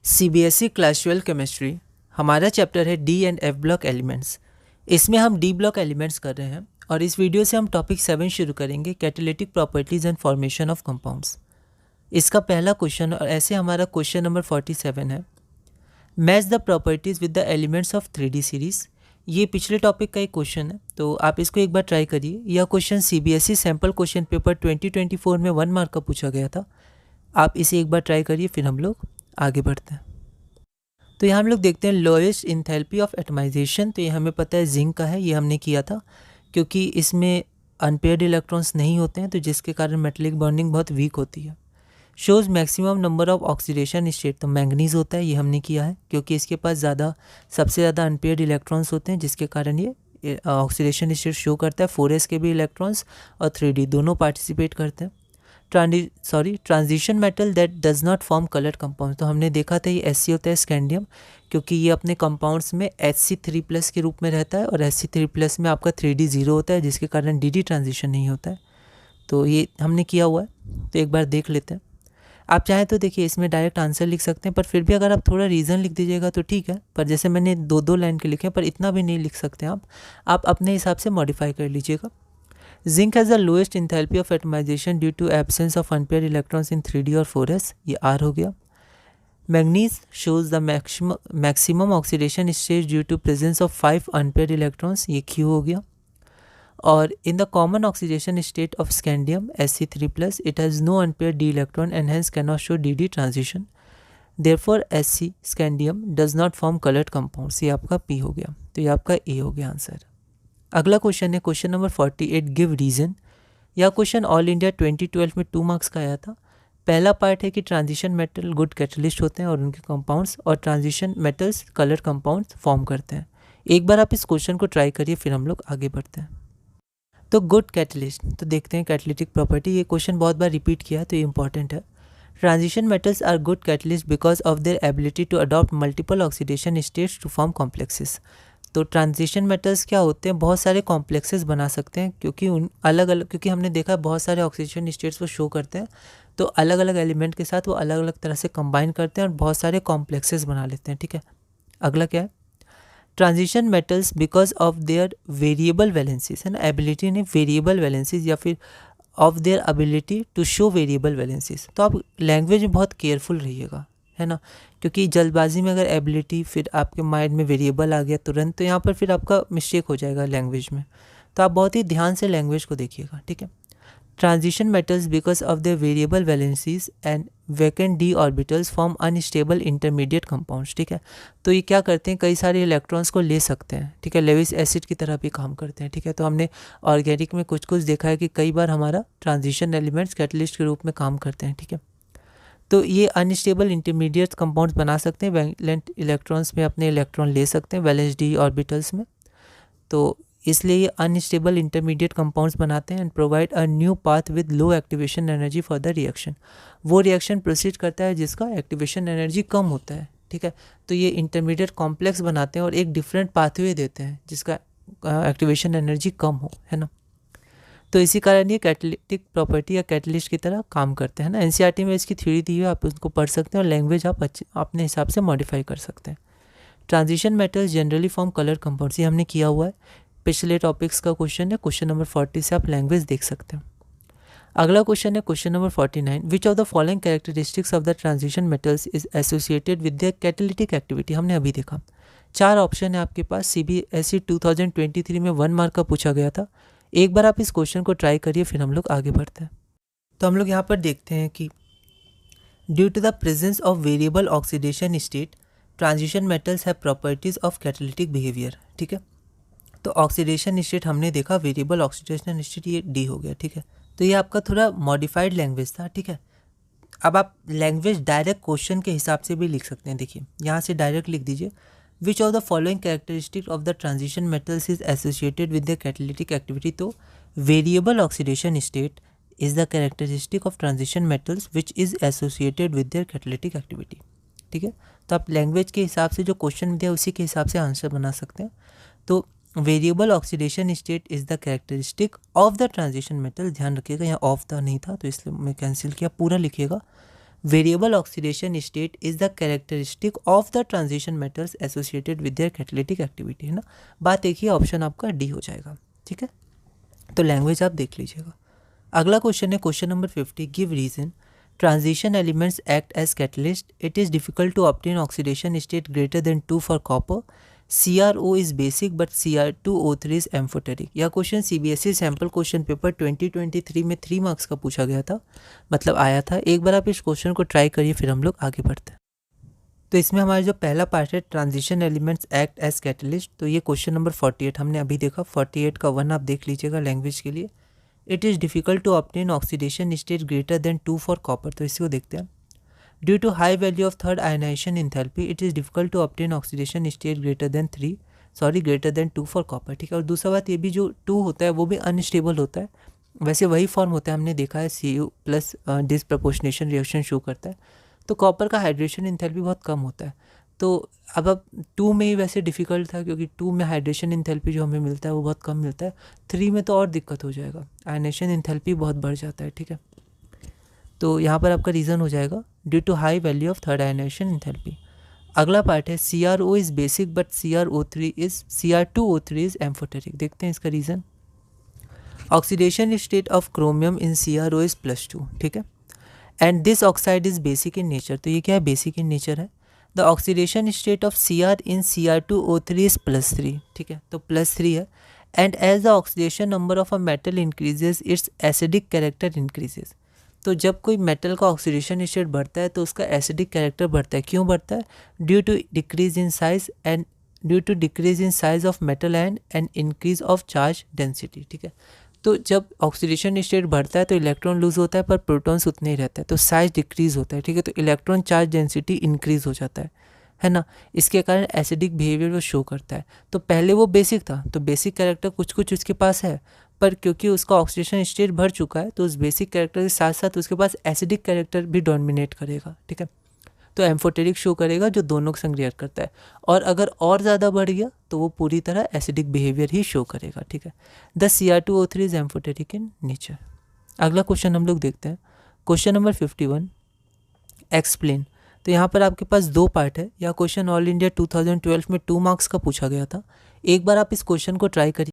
CBSE class 12 chemistry हमारा chapter है D and F block elements. इसमें हम डी ब्लॉक एलिमेंट्स कर रहे हैं और इस वीडियो से हम टॉपिक 7 शुरू करेंगे, catalytic properties and formation of compounds. इसका पहला क्वेश्चन और ऐसे हमारा क्वेश्चन नंबर 47 है, match the properties with the elements of 3D series. ये पिछले टॉपिक का एक क्वेश्चन है, तो आप इसको एक बार ट्राई करिए। यह question CBSE sample question paper 2024 में 1 मार्क का पूछा गया था। आप इसे एक बार ट्राई करिए, फिर हम लोग आगे बढ़ते हैं। तो यहाँ हम लोग देखते हैं लोएस्ट इंथैल्पी ऑफ एटमाइजेशन। तो ये हमें पता है जिंक का है, ये हमने किया था क्योंकि इसमें अनपेयर्ड इलेक्ट्रॉन्स नहीं होते हैं, तो जिसके कारण मेटलिक बॉन्डिंग बहुत वीक होती है। Shows maximum number of oxidation state, तो मैंगनीज होता है, ये हमने किया है क्योंकि इसके पास सबसे ज़्यादा अनपेयर्ड इलेक्ट्रॉन्स होते हैं, जिसके कारण ये ऑक्सीडेशन स्टेट शो करता है। 4s के भी इलेक्ट्रॉन्स और 3D दोनों पार्टिसिपेट करते हैं। Transition metal that does not form coloured compound, तो हमने देखा था ये Sc होता है स्कैंडियम, क्योंकि ये अपने कंपाउंड्स में Hc3+ के रूप में रहता है और Hc3+ में आपका 3D 0 होता है, जिसके कारण DD ट्रांजिशन नहीं होता है। तो ये हमने किया हुआ है, तो एक बार देख लेते हैं। आप चाहें तो देखिए इसमें डायरेक्ट आंसर लिख सकते हैं, पर फिर भी अगर आप थोड़ा रीज़न लिख दीजिएगा तो ठीक है, पर जैसे मैंने 2-2 लाइन के लिखे हैं, पर इतना भी नहीं लिख सकते आप अपने हिसाब से मॉडिफाई कर लीजिएगा। Zinc has the lowest enthalpy of atomization due to absence of unpaired electrons in 3D और 4s, ये R हो गया। Manganese shows the maximum oxidation stage due to presence of 5 unpaired electrons, ये Q हो गया। और in the common oxidation state of scandium Sc3+, it has no unpaired d electron and hence cannot show DD transition. Therefore Sc scandium does not form colored compounds, ये आपका P हो गया, तो ये आपका A हो गया आंसर। अगला क्वेश्चन है क्वेश्चन नंबर 48, गिव रीज़न। यह क्वेश्चन ऑल इंडिया 2012 में 2 मार्क्स का आया था। पहला पार्ट है कि ट्रांजिशन मेटल गुड कैटलिस्ट होते हैं और उनके कंपाउंड्स, और transition metals colour compounds form करते हैं। एक बार आप इस क्वेश्चन को ट्राई करिए, फिर हम लोग आगे बढ़ते हैं। तो गुड कैटलिस्ट, तो देखते हैं कैटालिटिक प्रॉपर्टी। ये क्वेश्चन बहुत बार रिपीट किया है, तो ये इंपॉर्टेंट है। Transition metals are good catalyst because of their ability to adopt multiple oxidation states to form complexes. तो ट्रांजिशन मेटल्स क्या होते हैं, बहुत सारे कॉम्प्लेक्सेस बना सकते हैं, क्योंकि हमने देखा है बहुत सारे ऑक्सीडेशन स्टेट्स वो शो करते हैं, तो अलग अलग एलिमेंट के साथ वो अलग अलग तरह से कंबाइन करते हैं और बहुत सारे कॉम्प्लेक्सेस बना लेते हैं। ठीक है, अगला क्या है, transition metals because of their variable valencies, है ना, एबिलिटी नहीं, वेरिएबल वैलेंसीज या फिर of their ability to show variable valencies. तो आप लैंग्वेज में बहुत केयरफुल रहिएगा, है ना, क्योंकि जल्दबाजी में अगर एबिलिटी फिर आपके माइंड में वेरिएबल आ गया तुरंत, तो यहाँ पर फिर आपका मिस्टेक हो जाएगा लैंग्वेज में। तो आप बहुत ही ध्यान से लैंग्वेज को देखिएगा। ठीक है, transition metals because of the variable valencies and vacant D orbitals form unstable intermediate compounds. ठीक है, तो ये क्या करते हैं, कई सारे इलेक्ट्रॉन्स को ले सकते हैं। ठीक है, लेविस एसिड की तरह भी काम करते हैं। ठीक है, तो हमने ऑर्गेनिक में कुछ देखा है कि कई बार हमारा ट्रांजिशन एलिमेंट्स कैटलिस्ट के रूप में काम करते हैं। ठीक है, तो ये अनस्टेबल इंटरमीडिएट कंपाउंड्स बना सकते हैं, वैलेंट इलेक्ट्रॉन्स में अपने इलेक्ट्रॉन ले सकते हैं वैलेंस डी ऑर्बिटल्स में, तो इसलिए ये अनस्टेबल इंटरमीडिएट कंपाउंड्स बनाते हैं and provide a new path with low activation energy for the reaction. वो रिएक्शन प्रोसीड करता है जिसका एक्टिवेशन एनर्जी कम होता है। ठीक है, तो ये इंटरमीडिएट कॉम्प्लेक्स बनाते हैं और एक डिफरेंट पाथवे देते हैं जिसका एक्टिवेशन एनर्जी कम हो, है ना। तो इसी कारण ये कैटालिटिक प्रॉपर्टी या कैटलिस्ट की तरह काम करते हैं ना। एनसीईआरटी में इसकी थ्योरी दी है, आप उसको पढ़ सकते हैं और लैंग्वेज आप अपने हिसाब से मॉडिफाई कर सकते हैं। Transition metals generally form colour compounds, ये हमने किया हुआ है, पिछले टॉपिक्स का क्वेश्चन है, क्वेश्चन नंबर 40 से आप लैंग्वेज देख सकते हैं। अगला क्वेश्चन है question number 49, which of the following characteristics of the transition metals is associated with their catalytic activity. हमने अभी देखा 4 ऑप्शन है आपके पास, सीबीएसई 2023 में 1 मार्क का पूछा गया था। एक बार आप इस क्वेश्चन को ट्राई करिए, फिर हम लोग आगे बढ़ते हैं। तो हम लोग यहाँ पर देखते हैं कि due to the presence of variable oxidation state transition metals have properties of catalytic behaviour. ठीक है, तो ऑक्सीडेशन स्टेट हमने देखा, वेरिएबल ऑक्सीडेशन स्टेट ये डी हो गया। ठीक है, तो ये आपका थोड़ा मॉडिफाइड लैंग्वेज था। ठीक है, अब आप लैंग्वेज डायरेक्ट क्वेश्चन के हिसाब से भी लिख सकते हैं। देखिए यहाँ से डायरेक्ट लिख दीजिए, which of the following characteristic of the transition metals is associated with the catalytic activity. तो variable oxidation state is the characteristic of transition metals which is associated with their catalytic activity. ठीक है, तो आप language के हिसाब से जो question दिया उसी के हिसाब से आंसर बना सकते हैं। तो variable oxidation state is the characteristic of the transition metal, ध्यान रखिएगा यहाँ ऑफ द नहीं था तो इसलिए मैं कैंसिल किया, पूरा लिखिएगा। Variable oxidation state is the characteristic of the transition metals associated with their catalytic activity, है ना। बात देखिए, ऑप्शन आपका डी हो जाएगा, ठीक है। तो लैंग्वेज आप देख लीजिएगा। अगला क्वेश्चन है question number 50, give reason transition elements act as catalyst, it is difficult to obtain oxidation state greater than 2 for copper, CrO is basic but Cr2O3 is amphoteric. यह question CBSE sample question paper 2023 में 3 marks का पूछा गया था, मतलब आया था। एक बार आप इस क्वेश्चन को ट्राई करिए, फिर हम लोग आगे बढ़ते हैं। तो इसमें हमारा जो पहला पार्ट है transition elements act as catalyst, तो ये क्वेश्चन नंबर 48 हमने अभी देखा। 48 का 1 आप देख लीजिएगा लैंग्वेज के लिए। It is difficult to obtain oxidation state greater than 2 for copper, तो इसको देखते हैं। Due to high value of third ionisation enthalpy it is difficult to obtain oxidation state greater than 2 for copper, ठीक है। और दूसरा बात ये भी, जो 2 होता है वो भी अनस्टेबल होता है। वैसे वही फॉर्म होता है, हमने देखा है Cu plus disproportionation reaction show करता है। तो कॉपर का हाइड्रेशन एंथैल्पी बहुत कम होता है। तो अब 2 में ही वैसे डिफ़िकल्ट था, क्योंकि 2 में हाइड्रेशन एंथैल्पी जो हमें मिलता है वो बहुत कम मिलता है। 3 में तो और दिक्कत हो जाएगा, आयनाइजेशन एंथैल्पी बहुत बढ़ जाता है, ठीक है। तो यहाँ पर आपका रीज़न हो जाएगा due to high value of third ionisation enthalpy. अगला पार्ट है CrO is basic but Cr2O3 is amphoteric. देखते हैं इसका reason. Oxidation state of chromium in CrO is +2, ठीक है। And this oxide is basic in nature, तो ये क्या है, बेसिक इन नेचर है। The oxidation state of Cr in Cr2O3 is +3, ठीक है, तो +3 है। And as the oxidation number of a metal increases it's acidic character increases. तो जब कोई मेटल का ऑक्सीडेशन स्टेट बढ़ता है तो उसका एसिडिक कैरेक्टर बढ़ता है। क्यों बढ़ता है? Due to decrease in size of metal and increase of charge density, ठीक है। तो जब ऑक्सीडेशन स्टेट बढ़ता है तो इलेक्ट्रॉन लूज होता है पर प्रोटॉन्स उतने ही रहते हैं, तो साइज डिक्रीज होता है, ठीक है। तो इलेक्ट्रॉन चार्ज डेंसिटी इंक्रीज हो जाता है ना। इसके कारण एसिडिक बिहेवियर वो शो करता है। तो पहले वो बेसिक था, तो बेसिक कैरेक्टर कुछ कुछ उसके पास है, पर क्योंकि उसका ऑक्सीडेशन स्टेट बढ़ चुका है तो उस बेसिक कैरेक्टर के साथ साथ उसके पास एसिडिक कैरेक्टर भी डोमिनेट करेगा, ठीक है। तो एम्फोटेरिक शो करेगा, जो दोनों को संग रिएक्ट करता है। और अगर और ज़्यादा बढ़ गया तो वो पूरी तरह एसिडिक बिहेवियर ही शो करेगा, ठीक है। The Cr2O3 is amphoteric in nature. अगला क्वेश्चन हम लोग देखते हैं, क्वेश्चन नंबर 51, एक्सप्लेन। तो यहाँ पर आपके पास 2 पार्ट है। यह क्वेश्चन ऑल इंडिया 2012 में 2 मार्क्स का पूछा गया था। एक बार आप इस क्वेश्चन को ट्राई करिए।